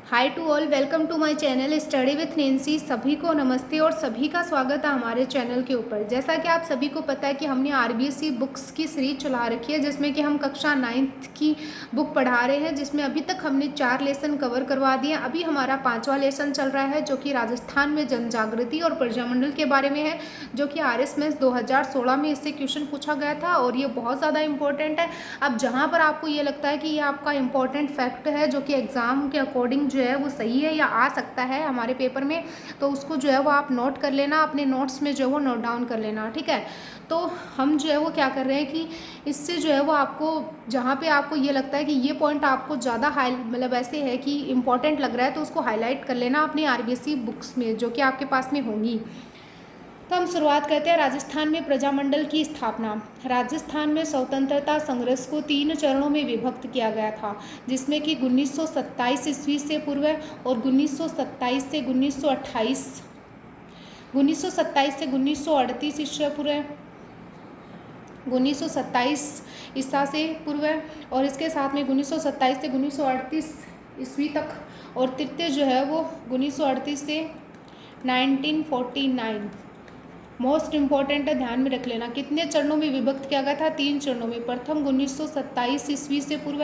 Hi to all, welcome to my channel study with Nancy. सभी को नमस्ते और सभी का स्वागत है हमारे चैनल के ऊपर। जैसा कि आप सभी को पता है कि हमने आरबीएसई बुक्स की सीरीज चला रखी है, जिसमें कि हम कक्षा 9th की बुक पढ़ा रहे हैं, जिसमें अभी तक हमने 4 लेसन कवर करवा दिए। अभी हमारा 5वां लेसन चल रहा है, जो कि राजस्थान में जन जागृति और प्रजामंडल के बारे में है, जो कि RS में 2016 में इससे क्वेश्चन पूछा गया था और ये बहुत ज़्यादा इंपॉर्टेंट है। अब जहाँ पर आपको ये लगता है कि ये आपका इंपॉर्टेंट फैक्ट है, जो कि एग्जाम के अकॉर्डिंग जो है वो सही है या आ सकता है हमारे पेपर में, तो उसको जो है वो आप नोट कर लेना, अपने नोट्स में जो है वो नोट डाउन कर लेना, ठीक है। तो हम जो है वो क्या कर रहे हैं कि इससे जो है वो आपको जहाँ पे आपको ये लगता है कि ये पॉइंट आपको ज़्यादा हाई मतलब ऐसे है कि इंपॉर्टेंट लग रहा है, तो उसको हाईलाइट कर लेना अपनी आरबीएसई बुक्स में, जो कि आपके पास में होंगी। तो हम शुरुआत करते हैं राजस्थान में प्रजामंडल की स्थापना। राजस्थान में स्वतंत्रता संघर्ष को 3 चरणों में विभक्त किया गया था, जिसमें कि 1927 ईस्वी से पूर्व और 1927 से 1928, 1927 से 1938 ईस्वी पूर्व, 1927 ईसा से पूर्व और इसके साथ में 1927 से 1938 ईस्वी तक, और तृतीय जो है वो 1938 से 1949। मोस्ट इम्पॉर्टेंट है, ध्यान में रख लेना। कितने चरणों में विभक्त किया गया था? 3 चरणों में। प्रथम 1927 ईस्वी से पूर्व,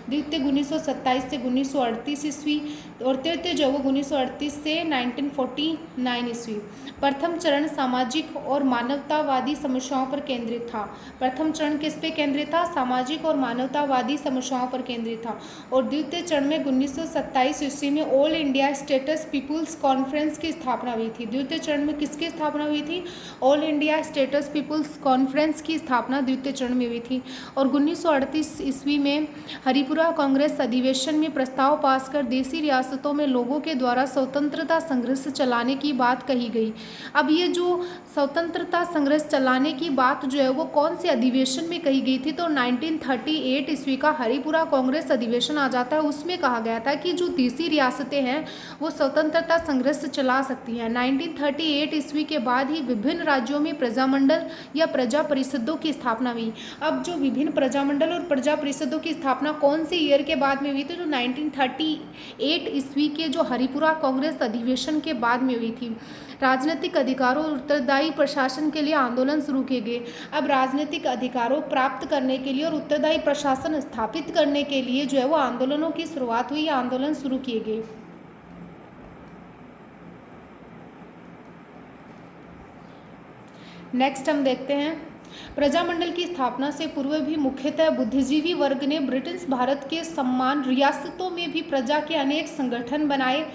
द्वितीय 1927 से 1938 ईस्वी और तृतीय जो वो 1938 से 1949 ईस्वी। प्रथम चरण सामाजिक और मानवतावादी समस्याओं पर केंद्रित था। प्रथम चरण किस पे केंद्रित था? सामाजिक और मानवतावादी समस्याओं पर केंद्रित था। और द्वितीय चरण में 1927 ईस्वी में All India States People's Conference की स्थापना हुई थी। द्वितीय चरण में किसकी स्थापना हुई थी? All India States People's Conference की स्थापना द्वितीय चरण में हुई थी। और 1938 ईस्वी में हरिपुरा कांग्रेस अधिवेशन में प्रस्ताव पास कर देशी रियासतों में लोगों के द्वारा स्वतंत्रता संघर्ष चलाने की बात कही गई। अब ये जो स्वतंत्रता संघर्ष चलाने की बात जो है वो कौन से अधिवेशन में कही गई थी? तो 1938 ईस्वी का हरिपुरा कांग्रेस अधिवेशन आ जाता है, उसमें कहा गया था कि जो देशी रियासतें हैं वो स्वतंत्रता संघर्ष चला सकती हैं। 1938 ईस्वी के बाद ही विभिन्न राज्यों में प्रजामंडल या प्रजा परिषदों की स्थापना हुई। अब जो विभिन्न प्रजामंडल और प्रजा परिषदों की स्थापना कौन से ईयर के बाद में हुई थी? तो 1938 ईस्वी के जो हरिपुरा कांग्रेस अधिवेशन के बाद में हुई थी। राजनीतिक अधिकारों और उत्तरदायी प्रशासन के लिए आंदोलन शुरू किए गए। अब राजनीतिक अधिकारों प्राप्त करने के लिए और उत्तरदायी प्रशासन स्थापित करने के लिए जो है वो आंदोलनों की शुरुआत हुई, आंदोलन शुरू किए गए। नेक्स्ट हम देखते हैं, प्रजामंडल की स्थापना से पूर्व भी मुख्यतः बुद्धिजीवी वर्ग ने ब्रिटिश भारत के समान रियासतों में भी प्रजा के अनेक संगठन बनाए।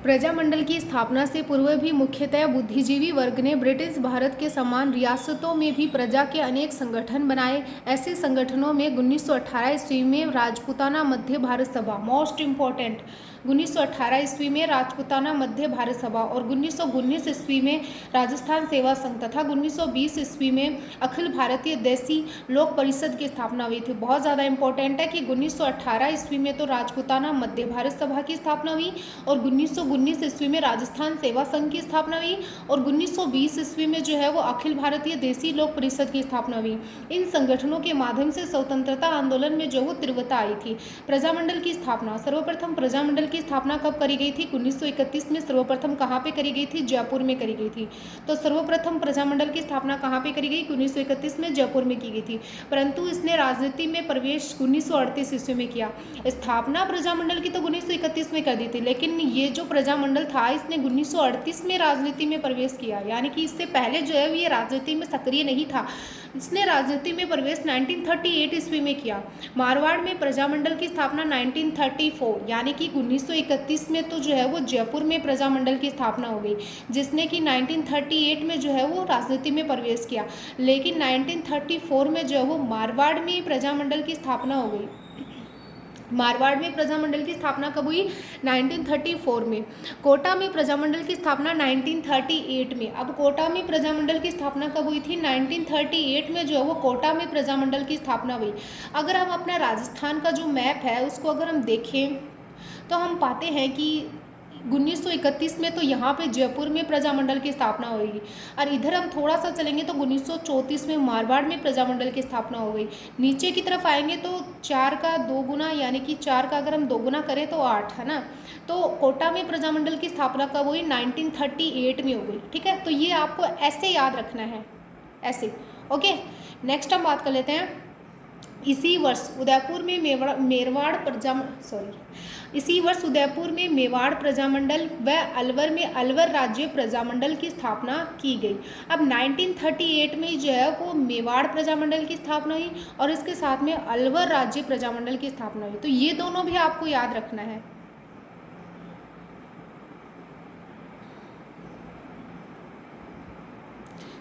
प्रजामंडल की स्थापना से पूर्व भी मुख्यतः बुद्धिजीवी वर्ग ने ब्रिटिश भारत के समान रियासतों में भी प्रजा के अनेक संगठन बनाए। ऐसे संगठनों में 1918 ईस्वी में राजपूताना मध्य भारत सभा, मोस्ट इम्पॉर्टेंट, 1918 ईस्वी में राजपूताना मध्य भारत सभा और 1919 ईस्वी में राजस्थान सेवा संघ तथा 1920 ईस्वी में अखिल भारतीय देशी लोक परिषद की स्थापना हुई थी। बहुत ज़्यादा इंपॉर्टेंट है कि 1918 ईस्वी में तो राजपूताना मध्य भारत सभा की स्थापना हुई और 1919 ईस्वी में राजस्थान सेवा संघ की स्थापना हुई और 1920 ईस्वी में जो है वो अखिल भारतीय देशी लोक परिषद की स्थापना हुई। इन संगठनों के माध्यम से स्वतंत्रता आंदोलन में जो वो तीव्रता आई थी। प्रजामंडल की स्थापना, सर्वप्रथम प्रजामंडल की स्थापना कब करी गई थी? 1931 में सर्वप्रथम कहाँ पे करी गई थी? जयपुर में करी गई थी। तो सर्वप्रथम प्रजामंडल की स्थापना कहाँ पे करी गई? 1931 में जयपुर में की गई थी। परंतु इसने राजनीति में प्रवेश 1938 ईस्वी में किया। स्थापना प्रजामंडल की तो 1931 में कर दी थी, लेकिन ये जो प्रजामंडल था इसने 1938 में राजनीति में प्रवेश किया, यानी कि इससे पहले जो है ये राजनीति में सक्रिय नहीं था। इसने राजनीति में प्रवेश 1938 ईस्वी में किया। मारवाड़ में प्रजामंडल की स्थापना 1934, यानी कि 1931 में तो जो है वो जयपुर में प्रजामंडल की स्थापना हो गई, जिसने कि 1938 में जो है वो राजनीति में प्रवेश किया। लेकिन 1934 में जो है वो मारवाड़ में प्रजामंडल की स्थापना हो गई। मारवाड़ में प्रजामंडल की स्थापना कब हुई? 1934 में। कोटा में प्रजामंडल की स्थापना 1938 में। अब कोटा में प्रजामंडल की स्थापना कब हुई थी? 1938 में जो है वो कोटा में प्रजामंडल की स्थापना हुई। अगर हम अपना राजस्थान का जो मैप है उसको अगर हम देखें तो हम पाते हैं कि 1931 में तो यहाँ पे जयपुर में प्रजामंडल की स्थापना होगी। और इधर हम थोड़ा सा चलेंगे तो 1934 में मारवाड़ में प्रजामंडल की स्थापना हो गई। नीचे की तरफ आएंगे तो 4 का 2 गुना, यानी कि 4 का अगर हम 2 गुना करें तो 8 है ना। तो कोटा में प्रजामंडल की स्थापना कब हुई? 1938 में हो गई। ठीक है, तो ये आपको ऐसे याद रखना है, ऐसे। ओके, नेक्स्ट हम बात कर लेते हैं। इसी वर्ष उदयपुर में मेवाड़ प्रजामंडल व अलवर में अलवर राज्य प्रजामंडल की स्थापना की गई। अब 1938 में जो है वो मेवाड़ प्रजामंडल की स्थापना हुई और इसके साथ में अलवर राज्य प्रजामंडल की स्थापना हुई। तो ये दोनों भी आपको याद रखना है।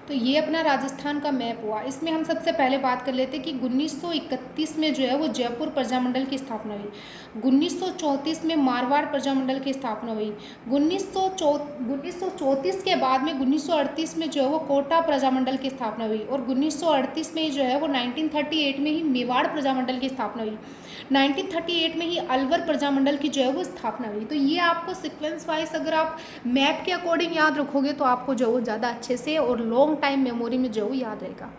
तो ये अपना राजस्थान का मैप हुआ। इसमें हम सबसे पहले बात कर लेते हैं कि 1931 में जो है वो जयपुर प्रजामंडल की स्थापना हुई। 1934 में मारवाड़ प्रजामंडल की स्थापना हुई। 1934 के बाद में 1938 में जो है वो कोटा प्रजामंडल की स्थापना हुई। और 1938 में जो है वो 1938 में ही मेवाड़ प्रजामंडल की स्थापना हुई। 1938 में ही अलवर प्रजामंडल की जो है वो स्थापना हुई। तो ये आपको सीक्वेंस वाइज अगर आप मैप के अकॉर्डिंग याद रखोगे तो आपको जो है ज़्यादा अच्छे से और लॉन्ग टाइम मेमोरी में जो याद रहेगा।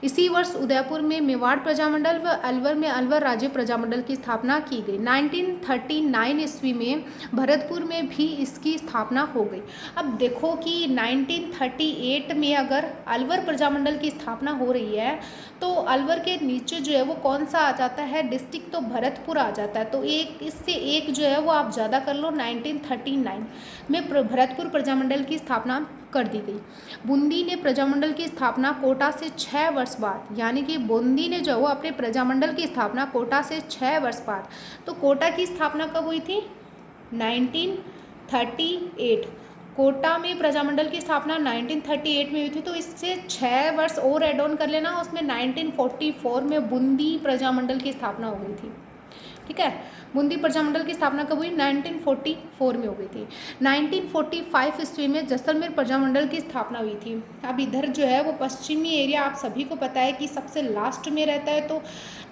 इसी वर्ष उदयपुर में मेवाड़ प्रजामंडल व अलवर में अलवर राज्य प्रजामंडल की स्थापना की गई। 1939 ईस्वी में भरतपुर में भी इसकी स्थापना हो गई। अब देखो कि 1938 में अगर अलवर प्रजामंडल की स्थापना हो रही है तो अलवर के नीचे जो है वो कौन सा आ जाता है डिस्ट्रिक्ट? तो भरतपुर आ जाता है। तो एक इससे एक जो है वो आप ज़्यादा कर लो, 1939 में भरतपुर प्रजामंडल की स्थापना कर दी गई। बूंदी ने प्रजामंडल की स्थापना कोटा से 6 वर्ष बाद, यानी कि बूंदी ने जो अपने प्रजामंडल की स्थापना कोटा से 6 वर्ष बाद। तो कोटा की स्थापना कब हुई थी? 1938। कोटा में प्रजामंडल की स्थापना 1938 में हुई थी। तो इससे 6 वर्ष और एड ऑन कर लेना, उसमें 1944 में बूंदी प्रजामंडल की स्थापना हो गई थी। ठीक है, बूंदी प्रजामंडल की स्थापना कब हुई? 1944 में हो गई थी। 1945 ईस्वी में जैसलमेर प्रजामंडल की स्थापना हुई थी। अब इधर जो है वो पश्चिमी एरिया आप सभी को पता है कि सबसे लास्ट में रहता है, तो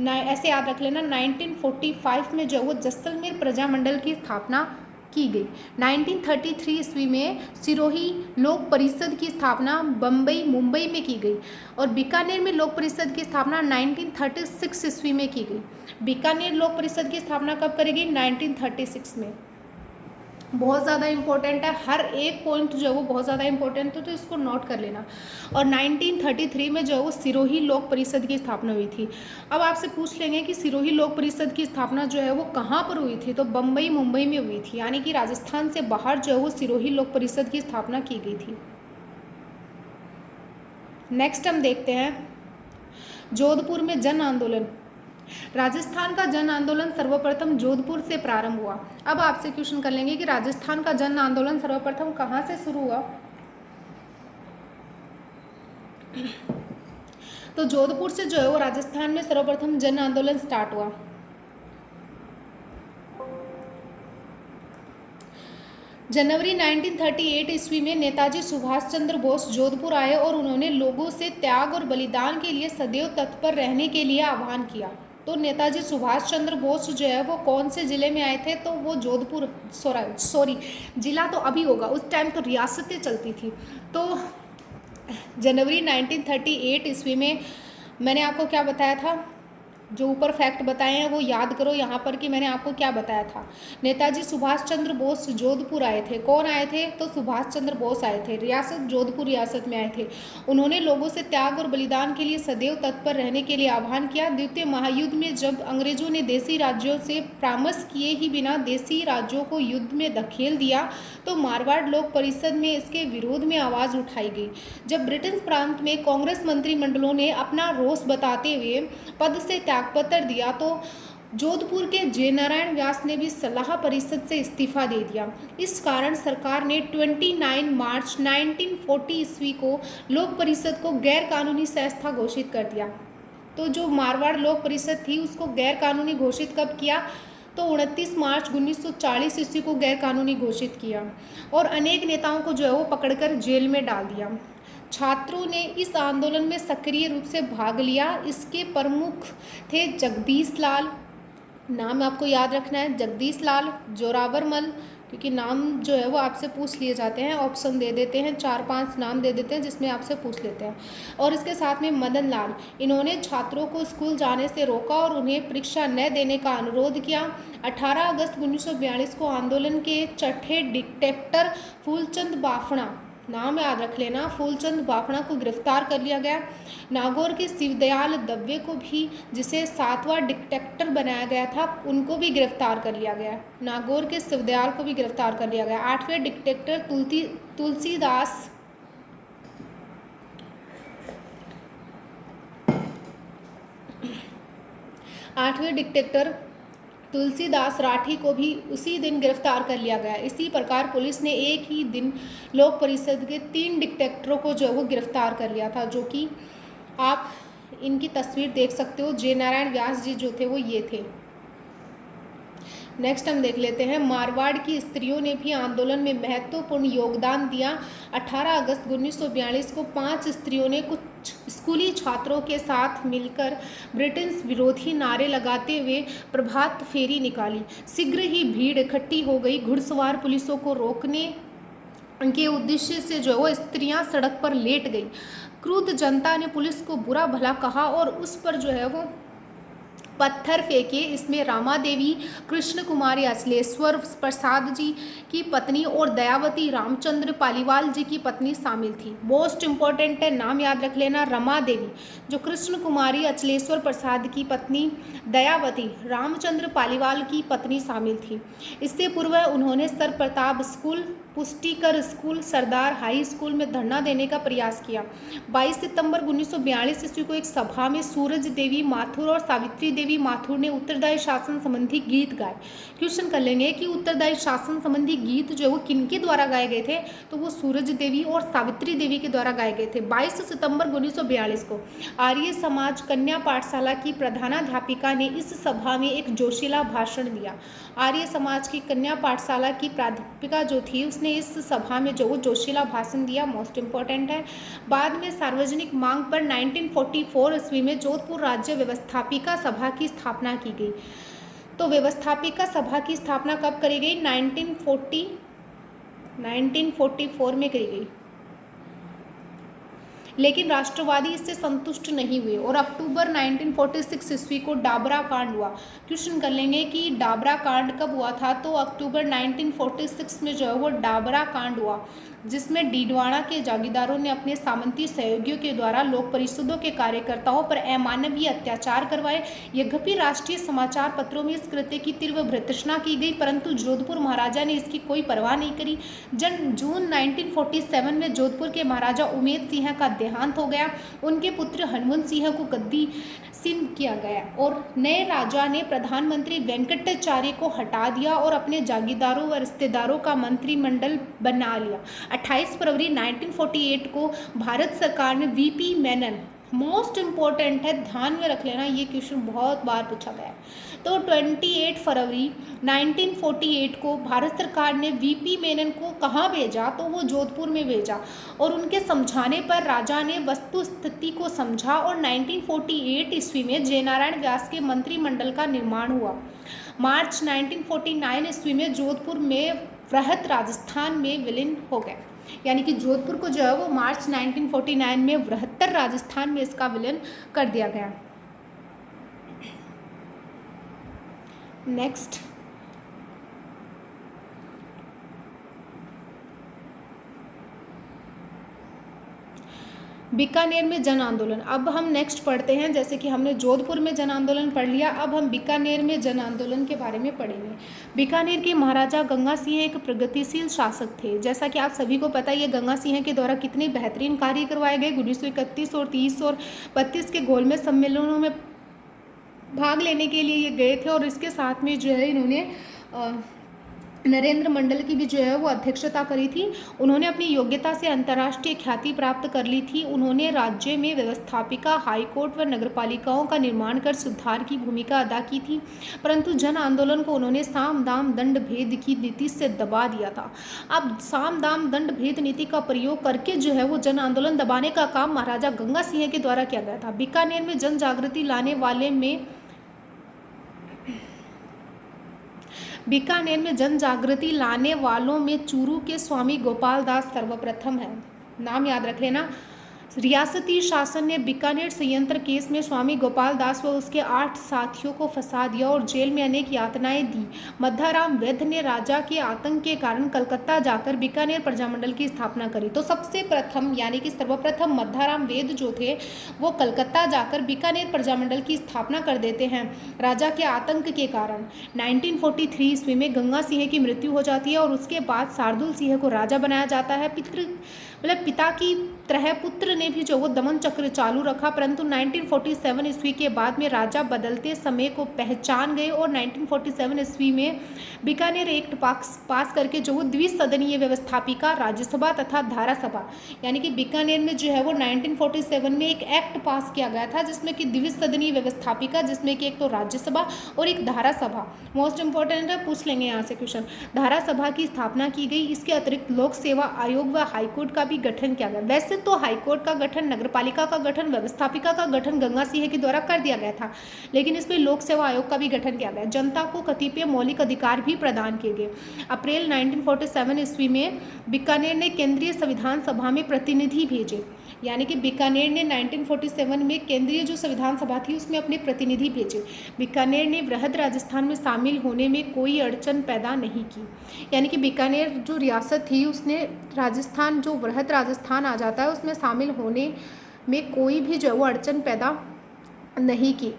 ऐसे याद रख लेना 1945 में जो वो जैसलमेर प्रजामंडल की स्थापना की गई। 1933 ईस्वी में सिरोही लोक परिषद की स्थापना बम्बई मुंबई में की गई। और बीकानेर में लोक परिषद की स्थापना 1936 ईस्वी में की गई। बीकानेर लोक परिषद की स्थापना कब करेगी? 1936 में। बहुत ज़्यादा इंपॉर्टेंट है, हर एक पॉइंट जो है वो बहुत ज़्यादा इंपॉर्टेंट है, तो इसको नोट कर लेना। और 1933 में जो है वो सिरोही लोक परिषद की स्थापना हुई थी। अब आपसे पूछ लेंगे कि सिरोही लोक परिषद की स्थापना जो है वो कहाँ पर हुई थी? तो बम्बई मुंबई में हुई थी, यानी कि राजस्थान से बाहर जो है वो सिरोही लोक परिषद की स्थापना की गई थी। नेक्स्ट हम देखते हैं जोधपुर में जन आंदोलन। राजस्थान का जन आंदोलन सर्वप्रथम जोधपुर से प्रारंभ हुआ। अब आपसे क्वेश्चन कर लेंगे कि राजस्थान का जन आंदोलन सर्वप्रथम कहाँ से शुरू हुआ? तो जोधपुर से जो है वो राजस्थान में सर्वप्रथम जन आंदोलन स्टार्ट हुआ। जनवरी 1938 ईस्वी में नेताजी सुभाष चंद्र बोस जोधपुर आए और उन्होंने लोगों से त्याग और बलिदान के लिए सदैव तत्पर रहने के लिए आह्वान किया। तो नेताजी सुभाष चंद्र बोस जो है वो कौन से ज़िले में आए थे? तो वो जोधपुर, सॉरी ज़िला तो अभी होगा, उस टाइम तो रियासतें चलती थी। तो जनवरी 1938 ईस्वी में मैंने आपको क्या बताया था? जो ऊपर फैक्ट बताए हैं वो याद करो यहाँ पर कि मैंने आपको क्या बताया था। नेताजी सुभाष चंद्र बोस जोधपुर आए थे। कौन आए थे? तो सुभाष चंद्र बोस आए थे। रियासत जोधपुर रियासत में आए थे। उन्होंने लोगों से त्याग और बलिदान के लिए सदैव तत्पर रहने के लिए आह्वान किया। द्वितीय महायुद्ध में जब अंग्रेजों ने देसी राज्यों से परामर्श किए ही बिना देसी राज्यों को युद्ध में धकेल दिया तो मारवाड़ लोक परिषद में इसके विरोध में आवाज़ उठाई गई। जब ब्रिटेन प्रांत में कांग्रेस मंत्रिमंडलों ने अपना रोष बताते हुए पद से त्यागपत्र दिया तो जोधपुर के जयनारायण व्यास ने भी सलाह परिषद से इस्तीफा दे दिया। इस कारण सरकार ने 29 मार्च 1940 ईस्वी को लोक परिषद को गैर कानूनी संस्था घोषित कर दिया। तो जो मारवाड़ लोक परिषद थी उसको गैर कानूनी घोषित कब किया? तो 29 मार्च 1940 ईस्वी को गैर कानूनी घोषित किया और अनेक नेताओं को जो है वो पकड़कर जेल में डाल दिया। छात्रों ने इस आंदोलन में सक्रिय रूप से भाग लिया। इसके प्रमुख थे जगदीश लाल, नाम आपको याद रखना है, जगदीश लाल, जोरावर मल, क्योंकि नाम जो है वो आपसे पूछ लिए जाते हैं, ऑप्शन दे देते हैं, 4-5 नाम दे देते हैं जिसमें आपसे पूछ लेते हैं। और इसके साथ में मदन लाल, इन्होंने छात्रों को स्कूल जाने से रोका और उन्हें परीक्षा न देने का अनुरोध किया। 18 अगस्त 1942 को आंदोलन के चौथे डिक्टेटर फूलचंद बाफना, नाम याद रख लेना, फूलचंद बाफना को गिरफ्तार कर लिया गया। नागौर के शिवदयाल दवे को भी, जिसे 7वां डिक्टेटर बनाया गया था, उनको भी गिरफ्तार कर लिया गया। नागौर के शिवदयाल को भी गिरफ्तार कर लिया गया। 8वें डिक्टेटर तुलसीदास, 8वें डिक्टेटर तुलसीदास राठी को भी उसी दिन गिरफ्तार कर लिया गया। इसी प्रकार पुलिस ने एक ही दिन लोक परिषद के 3 डिक्टेटरों को जो वो गिरफ्तार कर लिया था, जो कि आप इनकी तस्वीर देख सकते हो। जे नारायण व्यास जी जो थे वो ये थे। नेक्स्ट हम देख लेते हैं, मारवाड़ की स्त्रियों ने भी आंदोलन में महत्वपूर्ण योगदान दिया। 18 अगस्त 1942 को 5 स्त्रियों ने कुछ स्कूली छात्रों के साथ मिलकर ब्रिटिश विरोधी नारे लगाते हुए प्रभात फेरी निकाली। शीघ्र ही भीड़ इकट्ठी हो गई। घुड़सवार पुलिसों को रोकने के उद्देश्य से जो वो स्त्रियां सड़क पर लेट गई। क्रुद्ध जनता ने पुलिस को बुरा भला कहा और उस पर जो है वो पत्थर फेंके। इसमें रामा देवी, कृष्ण कुमारी अचलेश्वर प्रसाद जी की पत्नी और दयावती रामचंद्र पालीवाल जी की पत्नी शामिल थी। मोस्ट इम्पॉर्टेंट है, नाम याद रख लेना, रमा देवी, जो कृष्ण कुमारी अचलेश्वर प्रसाद की पत्नी, दयावती रामचंद्र पालीवाल की पत्नी शामिल थी। इससे पूर्व उन्होंने सर प्रताप स्कूल, पुष्टिकर स्कूल, सरदार हाई स्कूल में धरना देने का प्रयास किया। 22 सितंबर 1942 ईस्वी को एक सभा में सूरज देवी माथुर और सावित्री देवी माथुर ने उत्तरदायी शासन संबंधी गीत गाए। क्वेश्चन कर लेंगे कि उत्तरदायी शासन संबंधी गीत जो वो किनके द्वारा गाए गए थे, तो वो सूरज देवी और सावित्री देवी के द्वारा गाए गए थे। 22 सितंबर 1942 को आर्य समाज कन्या पाठशाला की प्रधानाध्यापिका ने इस सभा में एक जोशीला भाषण दिया। आर्य समाज की कन्या पाठशाला की प्राध्यापिका जो थी उसने इस सभा में जो जोशीला भाषण दिया, मोस्ट इम्पोर्टेंट है। बाद में सार्वजनिक मांग पर 1944 ईस्वी में जोधपुर राज्य व्यवस्थापिका सभा की स्थापना की गई। तो व्यवस्थापिका सभा की स्थापना कब करी गई? 1944 में करी गई। लेकिन राष्ट्रवादी इससे संतुष्ट नहीं हुए और अक्टूबर 1946 ईस्वी को डाबरा कांड हुआ। क्वेश्चन कर लेंगे कि डाबरा कांड कब हुआ था, तो अक्टूबर 1946 में जो है वो डाबरा कांड हुआ, जिसमें डीडवाना के जागीरदारों ने अपने सामंती सहयोगियों के द्वारा लोक परिषदों के कार्यकर्ताओं पर अमानवीय अत्याचार करवाए। यद्यपि राष्ट्रीय समाचार पत्रों में इस कृत्य की तीव्र भर्त्सना की गई, परंतु जोधपुर महाराजा ने इसकी कोई परवाह नहीं करी। जून 1947 में जोधपुर के महाराजा उमेद सिंह का देहांत हो गया। उनके पुत्र हनुमंत सिंह को गद्दी सिंह किया गया और नए राजा ने प्रधानमंत्री वेंकटाचार्य को हटा दिया और अपने जागीरदारों व रिश्तेदारों का मंत्रिमंडल बना लिया। 28 फरवरी 1948 को भारत सरकार ने वीपी मेनन, मोस्ट इम्पोर्टेंट है, ध्यान में रख लेना, ये क्वेश्चन बहुत बार पूछा गया है। तो 28 फरवरी 1948 को भारत सरकार ने वीपी मेनन को कहाँ भेजा, तो वो जोधपुर में भेजा और उनके समझाने पर राजा ने वस्तु स्थिति को समझा और 1948 ईस्वी में जयनारायण व्यास के मंत्रिमंडल का निर्माण हुआ। मार्च 1949 ईस्वी में जोधपुर में वृहत राजस्थान में विलीन हो गया, यानी कि जोधपुर को जो है वो मार्च 1949 में बृहत्तर राजस्थान में इसका विलय कर दिया गया। नेक्स्ट, बीकानेर में जन आंदोलन। अब हम नेक्स्ट पढ़ते हैं, जैसे कि हमने जोधपुर में जन आंदोलन पढ़ लिया, अब हम बीकानेर में जन आंदोलन के बारे में पढ़ेंगे। बीकानेर के महाराजा गंगा सिंह एक प्रगतिशील शासक थे। जैसा कि आप सभी को पता है, ये गंगा सिंह के द्वारा कितने बेहतरीन कार्य करवाए गए। 1931 और 30 और 32 के गोलमेज सम्मेलनों में भाग लेने के लिए ये गए थे और इसके साथ में जो है इन्होंने नरेंद्र मंडल की भी जो है वो अध्यक्षता करी थी। उन्होंने अपनी योग्यता से अंतर्राष्ट्रीय ख्याति प्राप्त कर ली थी। उन्होंने राज्य में व्यवस्थापिका, हाईकोर्ट व नगरपालिकाओं का निर्माण कर सुधार की भूमिका अदा की थी, परंतु जन आंदोलन को उन्होंने साम दाम दंड भेद की नीति से दबा दिया था। अब साम दाम दंड भेद नीति का प्रयोग करके जो है वो जन आंदोलन दबाने का काम महाराजा गंगा सिंह के द्वारा किया गया था। बीकानेर में जन जागृति लाने वाले में बीकानेर में जन जागृति लाने वालों में चूरू के स्वामी गोपाल दास सर्वप्रथम है। नाम याद रख लेना। रियासती शासन ने बीकानेर संयंत्र केस में स्वामी गोपाल दास व उसके 8 साथियों को फंसा दिया और जेल में अनेक यातनाएं दी। मध्याराम वैद्य ने राजा के आतंक के कारण कलकत्ता जाकर बीकानेर प्रजामंडल की स्थापना करी। तो सबसे प्रथम यानी कि सर्वप्रथम मध्याराम वैद्य जो थे वो कलकत्ता जाकर बीकानेर प्रजामंडल की स्थापना कर देते हैं राजा के आतंक के कारण। 1943 ईस्वी में गंगा सिंह की मृत्यु हो जाती है और उसके बाद शार्दुल सिंह को राजा बनाया जाता है। पिता की तरह पुत्र ने भी जो वो दमन चक्र चालू रखा, परंतु 1947 ईस्वी के बाद में राजा बदलते समय को पहचान गए और 1947 ईस्वी में बीकानेर एक्ट पास करके जो वो द्विसदनीय व्यवस्थापिका राज्यसभा तथा धारासभा यानी कि बीकानेर में जो है वो 1947 में एक एक्ट पास किया गया था जिसमें कि द्विसदनीय व्यवस्थापिका, जिसमें कि एक तो राज्यसभा और एक धारासभा, मोस्ट इंपॉर्टेंट है, पूछ लेंगे यहाँ से क्वेश्चन, धारासभा की स्थापना की गई। इसके अतिरिक्त लोक सेवा आयोग व हाईकोर्ट का भी गठन किया गया। वैसे तो हाईकोर्ट का गठन, नगरपालिका का गठन, व्यवस्थापिका का गठन गंगा सिंह के द्वारा कर दिया गया था, लेकिन इसमें लोक सेवा आयोग का भी गठन किया गया। जनता को कतिपय मौलिक अधिकार भी प्रदान किए गए। अप्रैल 1947 ईस्वी में बीकानेर ने केंद्रीय संविधान सभा में प्रतिनिधि भेजे, यानी कि बीकानेर ने 1947 में केंद्रीय जो संविधान सभा थी उसमें अपने प्रतिनिधि भेजे। बीकानेर ने वृहद राजस्थान में शामिल होने में कोई अड़चन पैदा नहीं की, यानी कि बीकानेर जो रियासत थी उसने राजस्थान, जो वृहद राजस्थान आ जाता है, उसमें शामिल होने में कोई भी जो है वो अड़चन पैदा नहीं की।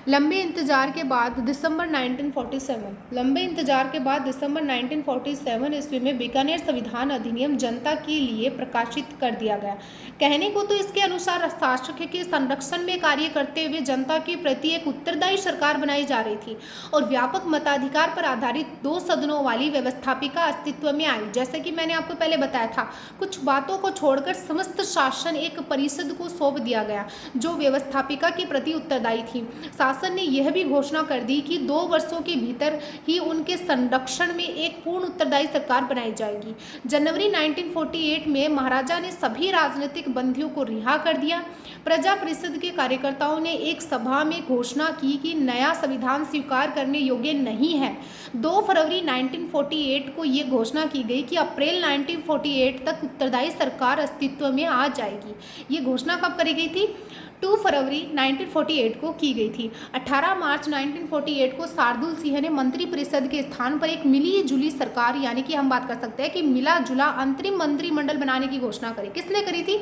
लंबे इंतजार के बाद दिसंबर 1947 ईस्वी में बीकानेर संविधान अधिनियम जनता के लिए प्रकाशित कर दिया गया। कहने को तो इसके अनुसार शासक के संरक्षण में कार्य करते हुए जनता के प्रति एक उत्तरदायी सरकार बनाई जा रही थी और व्यापक मताधिकार पर आधारित 2 सदनों वाली व्यवस्थापिका अस्तित्व में आई। जैसे कि मैंने आपको पहले बताया था, कुछ बातों को छोड़कर समस्त शासन एक परिषद को सौंप दिया गया जो व्यवस्थापिका के प्रति उत्तरदायी थी। शासन ने यह भी घोषणा कर दी कि 2 वर्षों के भीतर ही उनके संरक्षण में एक पूर्ण उत्तरदायी सरकार बनाई जाएगी। जनवरी 1948 में महाराजा ने सभी राजनीतिक बंदियों को रिहा कर दिया। प्रजा परिषद के कार्यकर्ताओं ने एक सभा में घोषणा की कि नया संविधान स्वीकार करने योग्य नहीं है। 2 फरवरी 1948 को ये घोषणा की गई कि अप्रैल 1948 तक उत्तरदायी सरकार अस्तित्व में आ जाएगी। ये घोषणा कब करी गई थी? 2 फरवरी 1948 को की गई थी। 18 मार्च 1948 को शार्दुल सिंह ने मंत्री परिषद के स्थान पर एक मिली जुली सरकार, यानी कि हम बात कर सकते हैं कि मिला जुला अंतरिम मंत्रिमंडल बनाने की घोषणा करी। किसने करी थी?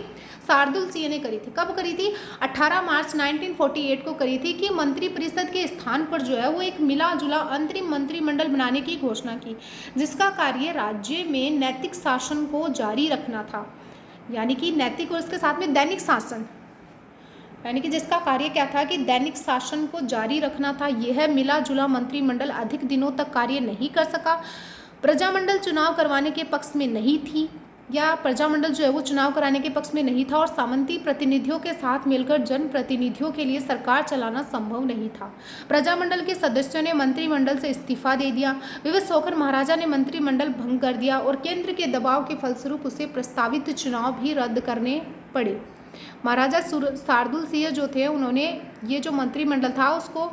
शार्दुल सिंह ने करी थी। कब करी थी? 18 मार्च 1948 को करी थी कि मंत्री परिषद के स्थान पर जो है वो एक मिला जुला अंतरिम मंत्रिमंडल बनाने की घोषणा की, जिसका कार्य राज्य में नैतिक शासन को जारी रखना था, यानी कि नैतिक और इसके साथ में दैनिक शासन, यानी कि जिसका कार्य क्या था कि दैनिक शासन को जारी रखना था। यह मिला जुला मंत्रिमंडल अधिक दिनों तक कार्य नहीं कर सका। प्रजामंडल चुनाव करवाने के पक्ष में नहीं थी, या प्रजामंडल जो है वो चुनाव कराने के पक्ष में नहीं था, और सामंती प्रतिनिधियों के साथ मिलकर जनप्रतिनिधियों के लिए सरकार चलाना संभव नहीं था। प्रजामंडल के सदस्यों ने मंत्रिमंडल से इस्तीफा दे दिया। विवश होकर महाराजा ने मंत्रिमंडल भंग कर दिया और केंद्र के दबाव के फलस्वरूप उसे प्रस्तावित चुनाव भी रद्द करने पड़े। महाराजा शार्दुल सिंह जो थे उन्होंने ये जो मंत्रिमंडल था उसको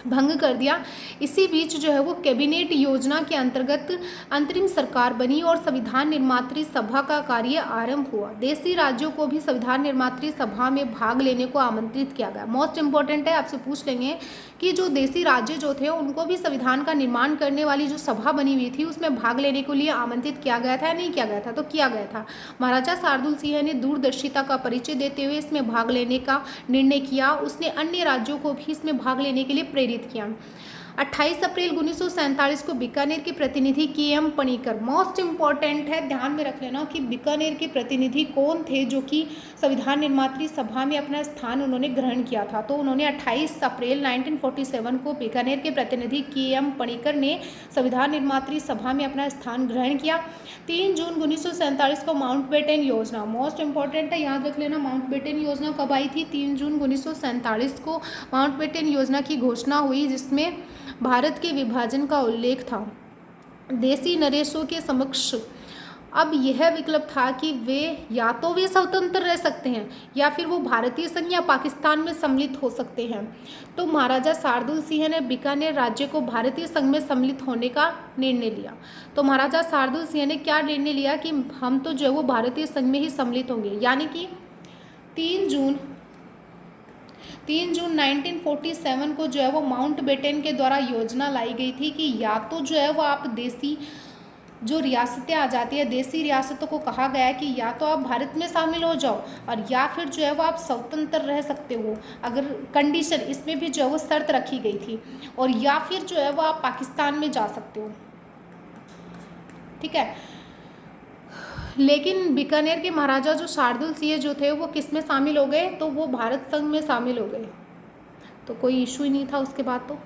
भंग कर दिया। इसी बीच जो है वो कैबिनेट योजना के अंतर्गत अंतरिम सरकार बनी और संविधान निर्मात्री सभा का कार्य आरंभ हुआ। देशी राज्यों को भी संविधान निर्मात्री सभा में भाग लेने को आमंत्रित किया गया। मोस्ट इंपॉर्टेंट है, आपसे पूछ लेंगे कि जो देशी राज्य जो थे उनको भी संविधान का निर्माण करने वाली जो सभा बनी हुई थी उसमें भाग लेने के लिए आमंत्रित किया गया था या नहीं किया गया था? तो किया गया था। महाराजा शार्दुल सिंह ने दूरदर्शिता का परिचय देते हुए इसमें भाग लेने का निर्णय किया। उसने अन्य राज्यों को भी इसमें भाग लेने के लिए प्रेरित किया। 28 अप्रैल 1947 को बीकानेर के प्रतिनिधि के.एम. पणिकर, मोस्ट इंपॉर्टेंट है, ध्यान में रख लेना कि बीकानेर के प्रतिनिधि कौन थे जो कि संविधान निर्मात्री सभा में अपना स्थान उन्होंने ग्रहण किया था। तो उन्होंने 28 अप्रैल 1947 को बीकानेर के प्रतिनिधि के.एम. पणिकर ने संविधान निर्मात्री सभा में अपना स्थान ग्रहण किया। 3 जून 1947 को माउंटबेटन योजना, मोस्ट इंपॉर्टेंट है, याद रख लेना। माउंटबेटन योजना कब आई थी? 3 जून 1947 को माउंटबेटन योजना की घोषणा हुई, जिसमें भारत के विभाजन का उल्लेख था। देशी नरेशों के समक्ष अब यह विकल्प था कि वे या तो वे स्वतंत्र रह सकते हैं या फिर वो भारतीय संघ या पाकिस्तान में सम्मिलित हो सकते हैं। तो महाराजा शार्दुल सिंह ने बीकानेर राज्य को भारतीय संघ में सम्मिलित होने का निर्णय लिया। तो महाराजा शार्दुल सिंह ने क्या निर्णय लिया कि हम तो जो है वो भारतीय संघ में ही सम्मिलित होंगे। यानी कि 3 जून 1947 को जो है वो माउंटबेटन के द्वारा योजना लाई गई थी कि या तो जो है वो आप देसी जो रियासतें आ जाती है, देसी रियासतों को कहा गया है कि या तो आप भारत में शामिल हो जाओ और या फिर जो है वो आप स्वतंत्र रह सकते हो, अगर कंडीशन इसमें भी जो है वो शर्त रखी गई थी, और या फिर जो है वो आप पाकिस्तान में जा सकते हो। ठीक है, लेकिन बीकानेर के महाराजा जो शार्दुल सिंह जो थे वो किस में शामिल हो गए, तो वो भारत संघ में शामिल हो गए, तो कोई इशू ही नहीं था उसके बाद। तो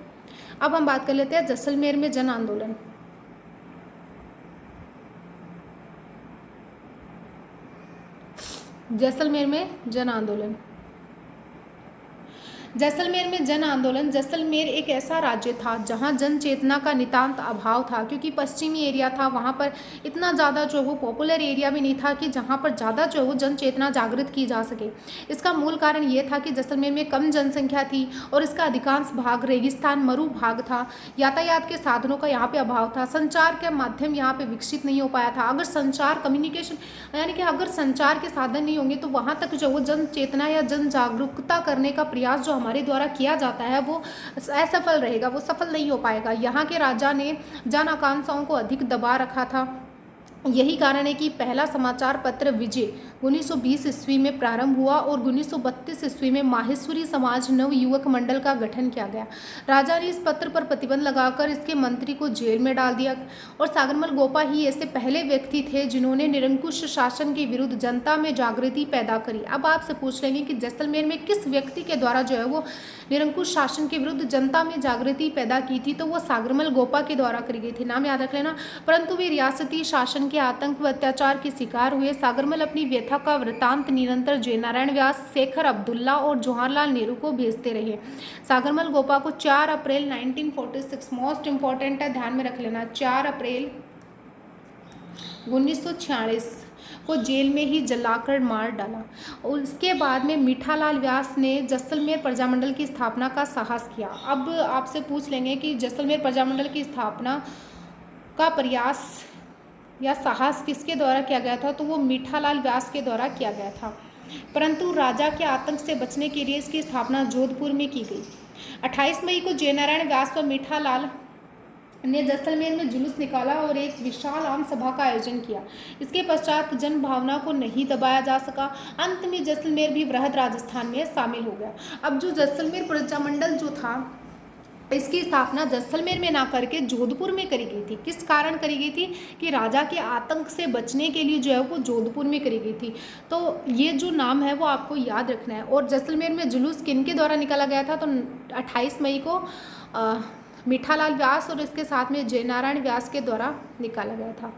अब हम बात कर लेते हैं जैसलमेर में जन आंदोलन। जैसलमेर में जन आंदोलन। जैसलमेर में जन आंदोलन। जैसलमेर एक ऐसा राज्य था जहां जन चेतना का नितांत अभाव था, क्योंकि पश्चिमी एरिया था, वहां पर इतना ज़्यादा जो वो पॉपुलर एरिया भी नहीं था कि जहां पर ज़्यादा जो वो जन चेतना जागृत की जा सके। इसका मूल कारण ये था कि जैसलमेर में कम जनसंख्या थी और इसका अधिकांश भाग रेगिस्तान मरु भाग था। यातायात के साधनों का यहाँ पे अभाव था। संचार के माध्यम यहाँ पे विकसित नहीं हो पाया था। अगर संचार कम्युनिकेशन यानी कि अगर संचार के साधन नहीं होंगे तो वहाँ तक जो वो जन चेतना या जन जागरूकता करने का प्रयास जो हमारे द्वारा किया जाता है वो असफल रहेगा, वो सफल नहीं हो पाएगा। यहाँ के राजा ने जन आकांक्षाओं को अधिक दबा रखा था। यही कारण है कि पहला समाचार पत्र विजय 1920 ईस्वी में प्रारंभ हुआ और 1932 ईस्वी में माहेश्वरी समाज नव युवक मंडल का गठन किया गया। राजा ने इस पत्र पर प्रतिबंध लगाकर इसके मंत्री को जेल में डाल दिया और सागरमल गोपा ही ऐसे पहले व्यक्ति थे जिन्होंने निरंकुश शासन के विरुद्ध जनता में जागृति पैदा करी। अब आपसे पूछ लेंगे कि जैसलमेर में किस व्यक्ति के द्वारा जो है वो निरंकुश शासन के विरुद्ध जनता में जागृति पैदा की थी, तो वो सागरमल गोपा के द्वारा करी गई थी, नाम याद रख लेना। परंतु वे रियासती शासन के आतंक व अत्याचार के शिकार हुए। सागरमल अपनी व्यथा का वृतांत निरंतर जयनारायण व्यास, शेखर अब्दुल्ला और जवाहरलाल नेहरू को भेजते रहे। सागरमल गोपा को 4 अप्रैल 1946 मोस्ट इंपॉर्टेंट है, ध्यान में रख लेना, 4 अप्रैल 1946 को जेल में ही जलाकर मार डाला। और उसके बाद में मीठालाल व्यास ने जैसलमेर प्रजामंडल की स्थापना का साहस किया। अब आपसे पूछ लेंगे कि जैसलमेर प्रजामंडल की स्थापना का प्रयास या साहस किसके द्वारा किया गया था, तो वो मीठालाल व्यास के द्वारा किया गया था। परंतु राजा के आतंक से बचने के लिए इसकी स्थापना जोधपुर में की गई। 28 मई को जयनारायण व्यास व मीठालाल ने जैसलमेर में जुलूस निकाला और एक विशाल आम सभा का आयोजन किया। इसके पश्चात जन भावना को नहीं दबाया जा सका। अंत में जैसलमेर भी वृहद राजस्थान में शामिल हो गया। अब जो जैसलमेर प्रजामंडल जो था इसकी स्थापना जैसलमेर में ना करके जोधपुर में करी गई थी। किस कारण करी गई थी कि राजा के आतंक से बचने के लिए जो है वो जोधपुर में करी गई थी। तो ये जो नाम है वो आपको याद रखना है। और जैसलमेर में जुलूस किनके द्वारा निकाला गया था, तो 28 मई को मीठालाल व्यास और इसके साथ में जयनारायण व्यास के द्वारा निकाला गया था।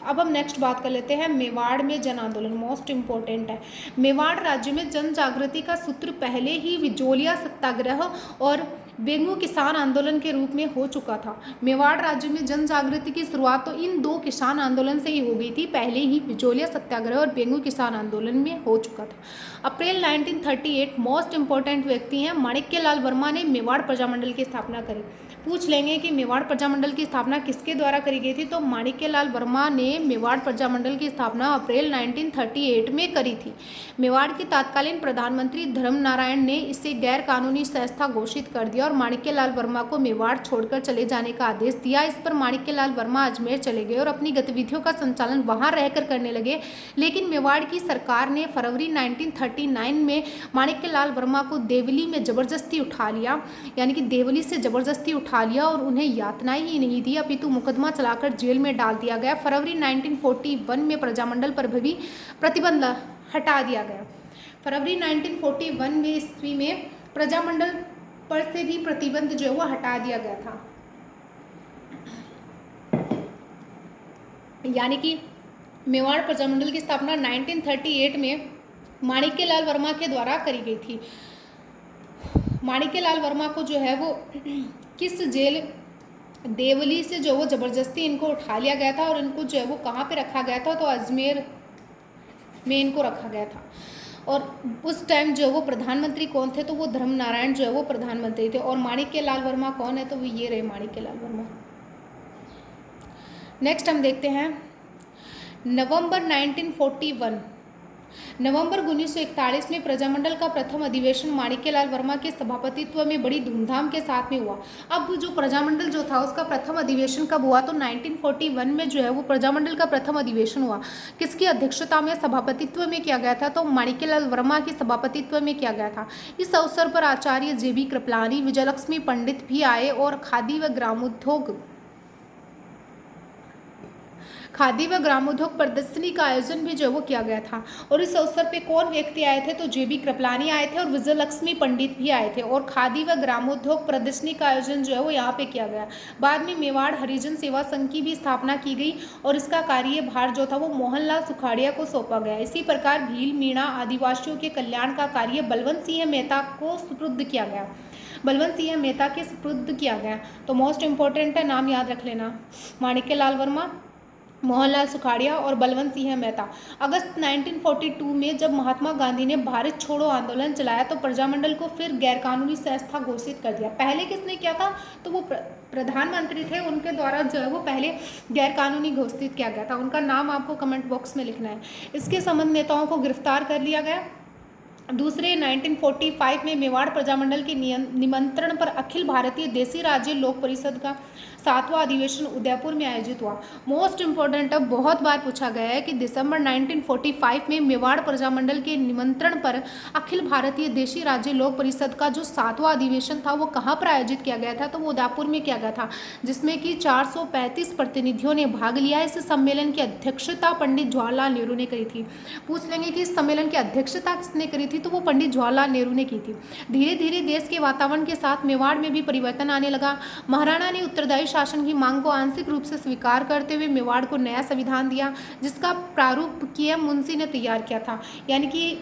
अब हम नेक्स्ट बात कर लेते हैं मेवाड़ में जन आंदोलन, मोस्ट इम्पोर्टेंट है। मेवाड़ राज्य में जन जागृति का सूत्र पहले ही विजोलिया सत्याग्रह और बेंगू किसान आंदोलन के रूप में हो चुका था। मेवाड़ राज्य में जन जागृति की शुरुआत तो इन 2 किसान आंदोलन से ही हो गई थी, पहले ही बिजोलिया सत्याग्रह और बेंगू किसान आंदोलन में हो चुका था। अप्रैल 1938 मोस्ट इंपॉर्टेंट व्यक्ति हैं माणिक्यलाल वर्मा ने मेवाड़ प्रजामंडल की स्थापना करी। पूछ लेंगे कि मेवाड़ प्रजामंडल की स्थापना किसके द्वारा करी गई थी, तो माणिक्यलाल वर्मा ने मेवाड़ प्रजामंडल की स्थापना अप्रैल 1938 में करी थी। मेवाड़ के तत्कालीन प्रधानमंत्री धर्मनारायण ने इसे गैर कानूनी संस्था घोषित कर दिया और माणिक्यलाल वर्मा को मेवाड़ छोड़कर चले जाने का आदेश दिया। इस पर माणिक्यलाल वर्मा अजमेर चले गए और अपनी गतिविधियों का संचालन वहां रहकर करने लगे। लेकिन मेवाड़ की सरकार ने फरवरी 1939 में माणिक्यलाल वर्मा को देवली में जबरदस्ती उठा लिया, यानी कि देवली से जबरदस्ती उठा लिया और उन्हें यातनाएं ही नहीं दी, अपितु मुकदमा चलाकर जेल में डाल दिया गया। फरवरी 1941 में प्रजामंडल पर भी प्रतिबंध हटा दिया गया। फरवरी 1941 में ईस्वी में प्रजामंडल पर से भी प्रतिबंध जो है वो हटा दिया गया था। यानी कि मेवाड़ प्रजामंडल की स्थापना 1938 में माणिक्यलाल वर्मा के द्वारा करी गई थी। माणिक्यलाल वर्मा को जो है वो किस जेल देवली से जो वो ज़बरदस्ती इनको उठा लिया गया था और इनको जो है वो कहाँ पे रखा गया था, तो अजमेर में इनको रखा गया था। और उस टाइम जो वो प्रधानमंत्री कौन थे, तो वो धर्म नारायण जो है वो प्रधानमंत्री थे। और माणिक्य लाल वर्मा कौन है, तो वो ये रहे माणिक्य लाल वर्मा। नेक्स्ट हम देखते हैं नवंबर 1941, नवंबर 1941 में प्रजामंडल का प्रथम अधिवेशन माणिक्यलाल वर्मा के सभापतित्व में बड़ी धूमधाम के साथ में हुआ। अब जो प्रजामंडल जो था उसका प्रथम अधिवेशन कब हुआ, तो 1941 में जो है वो प्रजामंडल का प्रथम अधिवेशन हुआ। किसकी अध्यक्षता में, सभापतित्व में किया गया था, तो माणिक्यलाल वर्मा के सभापतित्व में किया गया था। इस अवसर पर आचार्य JB कृपलानी, विजयलक्ष्मी पंडित भी आए और खादी व ग्रामोद्योग प्रदर्शनी का आयोजन भी जो है वो किया गया था। और इस अवसर पे कौन व्यक्ति आए थे, तो JB कृपलानी आए थे और विजयलक्ष्मी पंडित भी आए थे। और खादी व ग्रामोद्योग प्रदर्शनी का आयोजन जो है वो यहाँ पे किया गया। बाद में मेवाड़ हरिजन सेवा संघ की भी स्थापना की गई और इसका कार्यभार जो था वो मोहनलाल सुखाड़िया को सौंपा गया। इसी प्रकार भील मीणा आदिवासियों के कल्याण का कार्य बलवंत सिंह मेहता को सुपुर्द किया गया, बलवंत सिंह मेहता के सुपुर्द किया गया। तो मोस्ट इंपॉर्टेंट है, नाम याद रख लेना, माणिक्यलाल वर्मा, मोहनलाल सुखाड़िया और बलवंत सिंह मेहता। अगस्त 1942 में जब महात्मा गांधी ने भारत छोड़ो आंदोलन चलाया तो प्रजामंडल को फिर गैरकानूनी संस्था घोषित कर दिया। पहले किसने किया था, तो वो प्रधानमंत्री थे, उनके द्वारा जो है वो पहले गैरकानूनी घोषित किया गया था। उनका नाम आपको कमेंट बॉक्स में लिखना है। इसके संबंध नेताओं को गिरफ्तार कर लिया गया। दूसरे 1945 में मेवाड़ प्रजामंडल के निमंत्रण पर अखिल भारतीय देसी राज्य लोक परिषद का 7वां अधिवेशन उदयपुर में आयोजित हुआ। मोस्ट इंपॉर्टेंट, अब बहुत बार पूछा गया है कि दिसंबर 1945 में मेवाड़ प्रजामंडल के निमंत्रण पर अखिल भारतीय देसी राज्य लोक परिषद का जो 7वां अधिवेशन था वो कहाँ पर आयोजित किया गया था, तो वो उदयपुर में किया गया था, जिसमें कि 435 प्रतिनिधियों ने भाग लिया। इस सम्मेलन की अध्यक्षता पंडित जवाहरलाल नेहरू ने करी थी। पूछ लेंगे कि इस सम्मेलन की अध्यक्षता किसने करी थी, तो वो पंडित जवाहरलाल नेहरू ने की थी। धीरे धीरे देश के वातावरण के साथ मेवाड़ में भी परिवर्तन आने लगा। महाराणा ने उत्तरदायी शासन की मांग को आंशिक रूप से स्वीकार करते हुए मेवाड़ को नया संविधान दिया, जिसका प्रारूप KM मुंशी ने तैयार किया था। यानी कि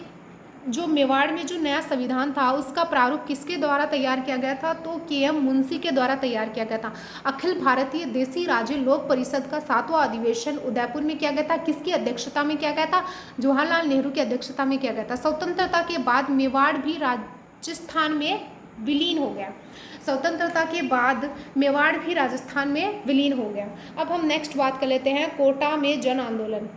जो मेवाड़ में जो नया संविधान था उसका प्रारूप किसके द्वारा तैयार किया गया था, तो KM मुंशी के द्वारा तैयार किया गया था। अखिल भारतीय देसी राज्य लोक परिषद का 7वां अधिवेशन उदयपुर में किया गया था। किसकी अध्यक्षता में किया गया था, जवाहरलाल नेहरू की अध्यक्षता में किया गया था। स्वतंत्रता के बाद मेवाड़ भी राजस्थान में विलीन हो गया। स्वतंत्रता के बाद मेवाड़ भी राजस्थान में विलीन हो गया। अब हम नेक्स्ट बात कर लेते हैं कोटा में जन आंदोलन।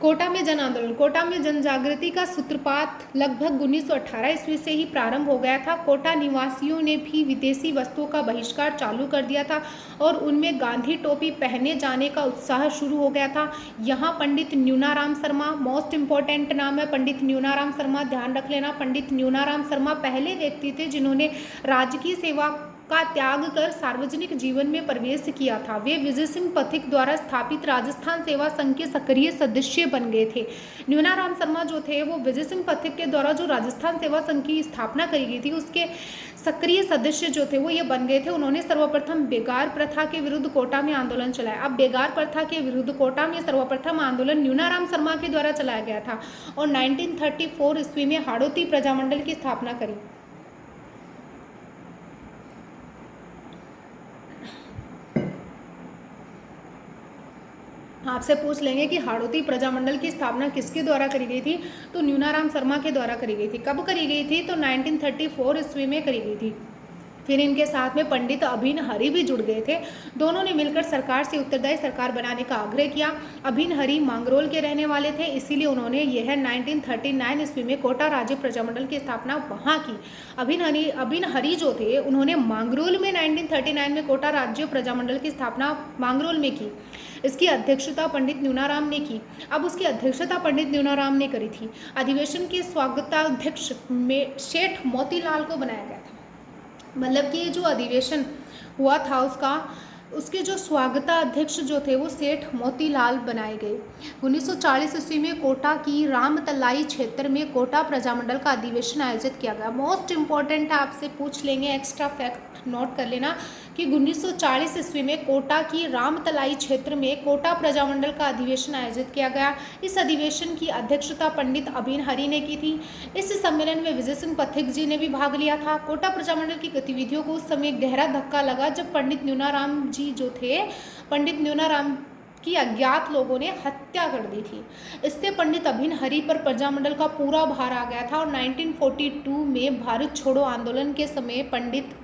कोटा में जन आंदोलन। कोटा में जन जागृति का सूत्रपात लगभग 1918 ईस्वी से ही प्रारंभ हो गया था। कोटा निवासियों ने भी विदेशी वस्तुओं का बहिष्कार चालू कर दिया था और उनमें गांधी टोपी पहने जाने का उत्साह शुरू हो गया था। यहाँ पंडित न्यूनाराम शर्मा, मोस्ट इंपॉर्टेंट नाम है पंडित न्यूनाराम शर्मा, ध्यान रख लेना। पंडित न्यूनाराम शर्मा पहले व्यक्ति थे जिन्होंने राजकीय सेवा का त्याग कर सार्वजनिक जीवन में प्रवेश किया था। वे विजय सिंह पथिक द्वारा स्थापित राजस्थान सेवा संघ के सक्रिय सदस्य बन गए थे। न्यूनाराम शर्मा जो थे वो विजय सिंह पथिक के द्वारा जो राजस्थान सेवा संघ की स्थापना करी गई थी उसके सक्रिय सदस्य जो थे वो ये बन गए थे। उन्होंने सर्वप्रथम बेगार प्रथा के विरुद्ध कोटा में आंदोलन चलाया। अब बेगार प्रथा के विरुद्ध कोटा में सर्वप्रथम आंदोलन न्यूनाराम शर्मा के द्वारा चलाया गया था और 1934 ईस्वी में हाड़ौती प्रजामंडल की स्थापना करी। आपसे पूछ लेंगे कि हाड़ौती प्रजामंडल की स्थापना किसके द्वारा करी गई थी, तो न्यूनाराम शर्मा के द्वारा करी गई थी। कब करी गई थी, तो 1934 ईस्वी में करी गई थी। फिर इनके साथ में पंडित अभिन हरि भी जुड़ गए थे। दोनों ने मिलकर सरकार से उत्तरदायी सरकार बनाने का आग्रह किया। अभिन हरि मांगरोल के रहने वाले थे, इसीलिए उन्होंने यह 1939 ईस्वी में कोटा राज्य प्रजामंडल की स्थापना वहाँ की। अभिन हरि जो थे उन्होंने मांगरोल में 1939 में कोटा राज्य प्रजामंडल की स्थापना मांगरोल में की। इसकी अध्यक्षता पंडित न्यूनाराम ने की। अब उसकी अध्यक्षता पंडित न्यूनाराम ने करी थी। अधिवेशन के स्वागताध्यक्ष में सेठ मोतीलाल को बनाया गया था। मतलब कि जो अधिवेशन हुआ था उसके जो स्वागताध्यक्ष जो थे वो सेठ मोतीलाल बनाए गए। 1940 ईस्वी में कोटा की रामतलाई क्षेत्र में कोटा प्रजामंडल का अधिवेशन आयोजित किया गया। मोस्ट इंपॉर्टेंट है, आपसे पूछ लेंगे, एक्स्ट्रा फैक्ट नोट कर लेना कि 1940 ईस्वी में कोटा की रामतलाई क्षेत्र में कोटा प्रजामंडल का अधिवेशन आयोजित किया गया। इस अधिवेशन की अध्यक्षता पंडित अभिन हरि ने की थी। इस सम्मेलन में विजय सिंह पथिक जी ने भी भाग लिया था। कोटा प्रजामंडल की गतिविधियों को उस समय गहरा धक्का लगा जब पंडित न्यूनाराम जी जो थे, पंडित न्यूनाराम की अज्ञात लोगों ने हत्या कर दी थी। इससे पंडित अभिन हरि पर प्रजामंडल का पूरा भार आ गया था और 1942 में भारत छोड़ो आंदोलन के समय पंडित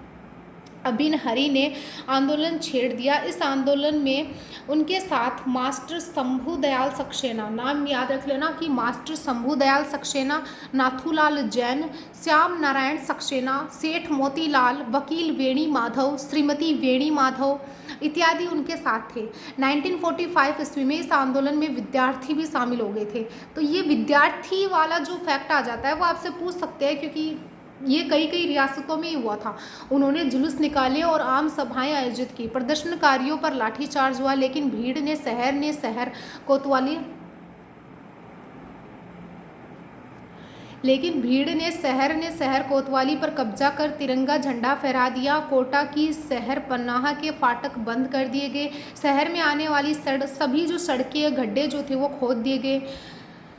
अभिन हरि ने आंदोलन छेड़ दिया। इस आंदोलन में उनके साथ मास्टर शंभू दयाल सक्सेना, नाम याद रख लेना कि मास्टर शंभू दयाल सक्सेना, नाथूलाल जैन, श्याम नारायण सक्सेना, सेठ मोतीलाल, वकील वेणी माधव, श्रीमती वेणी माधव इत्यादि उनके साथ थे। 1945 ईस्वी में इस आंदोलन में विद्यार्थी भी शामिल हो गए थे। तो ये विद्यार्थी वाला जो फैक्ट आ जाता है वो आपसे पूछ सकते हैं, क्योंकि ये कई रियासतों में ही हुआ था। उन्होंने जुलूस निकाले और आम सभाएं आयोजित की। प्रदर्शनकारियों पर लाठीचार्ज हुआ, लेकिन भीड़ ने शहर कोतवाली पर कब्जा कर तिरंगा झंडा फहरा दिया। कोटा की शहर पन्नाहा के फाटक बंद कर दिए गए। शहर में आने वाली सभी जो सड़कें गड्ढे जो थे वो खोद दिए गए।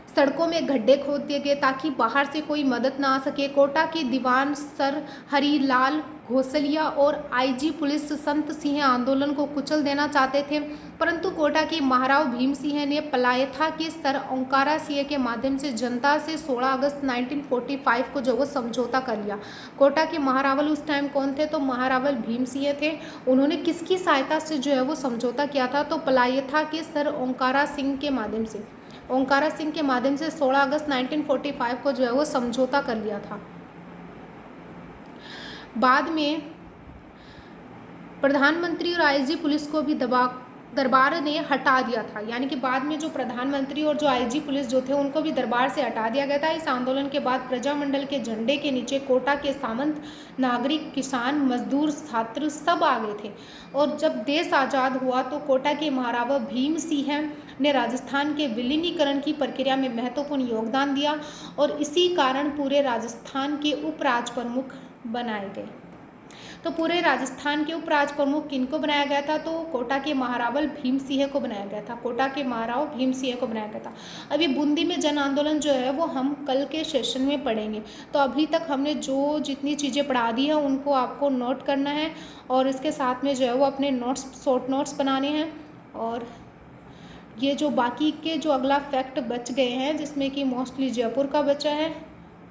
सड़कों में गड्ढे खोद दिए गए ताकि बाहर से कोई मदद ना आ सके। कोटा के दीवान सर हरिलाल घोसलिया और आईजी पुलिस संत सिंह आंदोलन को कुचल देना चाहते थे, परंतु कोटा के महाराव भीम सिंह ने पलायथा के सर ओंकारा सिंह के माध्यम से जनता से 16 अगस्त 1945 को जो वो समझौता कर लिया। कोटा के महारावल उस टाइम कौन थे? तो महारावल भीम सिंह थे। उन्होंने किसकी सहायता से जो है वो समझौता किया था? तो पलायथा के सर ओंकारा सिंह के माध्यम से। ओंकारा सिंह के माध्यम से 16 अगस्त 1945 को जो है वो समझौता कर लिया था। बाद में प्रधानमंत्री और आईजी पुलिस को भी दरबार ने हटा दिया था, यानी कि बाद में जो प्रधानमंत्री और जो आईजी पुलिस जो थे उनको भी दरबार से हटा दिया गया था। इस आंदोलन के बाद प्रजामंडल के झंडे के नीचे कोटा के सामंत, नागरिक, किसान, मजदूर, छात्र सब आ गए थे। और जब देश आज़ाद हुआ तो कोटा के महाराजा भीम सिंह ने राजस्थान के विलीनीकरण की प्रक्रिया में महत्वपूर्ण योगदान दिया और इसी कारण पूरे राजस्थान के उपराज प्रमुख बनाए गए। तो पूरे राजस्थान के उपराज प्रमुख किनको बनाया गया था? तो कोटा के महारावल भीम सिंह को बनाया गया था। कोटा के महाराव भीम सिंह को बनाया गया था। अभी बूंदी में जन आंदोलन जो है वो हम कल के सेशन में पढ़ेंगे। तो अभी तक हमने जो जितनी चीज़ें पढ़ा दी हैं उनको आपको नोट करना है और इसके साथ में जो है वो अपने नोट्स, शॉर्ट नोट्स बनाने हैं। और ये जो बाकी के जो अगला फैक्ट बच गए हैं, जिसमें कि मोस्टली जयपुर का बचा है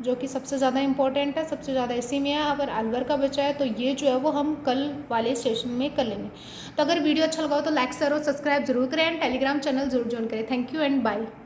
जो कि सबसे ज़्यादा इम्पोर्टेंट है, सबसे ज़्यादा इसी में है। अगर अलवर का बचा है तो ये जो है वो हम कल वाले सेशन में कर लेंगे। तो अगर वीडियो अच्छा लगा हो तो लाइक शेयर और सब्सक्राइब जरूर करें एंड टेलीग्राम चैनल जरूर ज्वाइन करें। Thank you and bye.